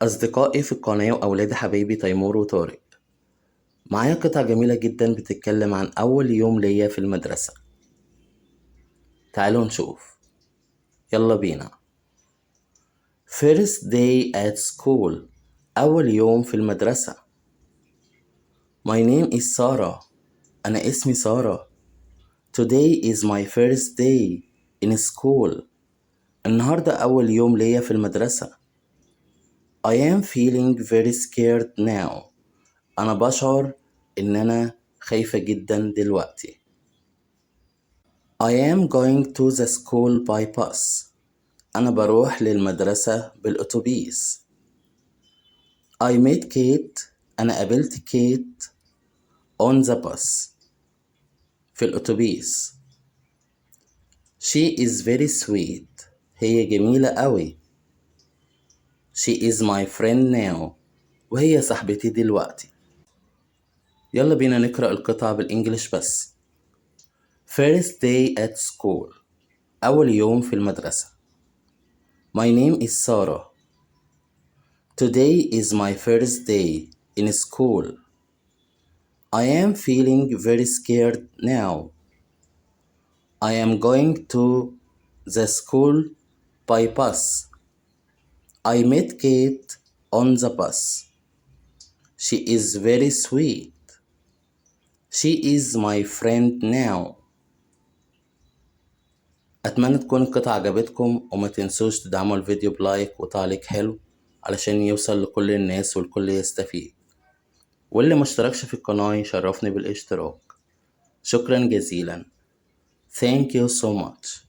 أصدقائي في القناة وأولاد حبايبي تيمور وطارق، معايا قطعة جميلة جدا بتتكلم عن أول يوم ليا في المدرسة. تعالوا نشوف، يلا بينا. First day at school، أول يوم في المدرسة. My name is سارة، أنا اسمي سارة. Today is my first day in school، النهاردة أول يوم ليا في المدرسة. I am feeling very scared now، أنا بشعر إن أنا خايفة جدا دلوقتي. I am going to the school by bus، أنا بروح للمدرسة بالأتوبيس. I met Kate، أنا قابلت كيت on the bus، في الأتوبيس. She is very sweet، هي جميلة قوي. She is my friend now، وهي صاحبتي دلوقتي. يلا بينا نقرأ القطعة بالإنجليش بس. First day at school، أول يوم في المدرسة. My name is سارة. Today is my first day in school. I am feeling very scared now. I am going to the school by bus. I met Kate on the bus. She is very sweet. She is my friend now. أتمنى تكون القطعة عجبتكم، وما تنسوش تدعموا الفيديو بلايك وتعليق حلو علشان يوصل لكل الناس والكل يستفيد، واللي مشتركش في القناة يشرفني بالاشتراك. شكرا جزيلا. Thank you so much.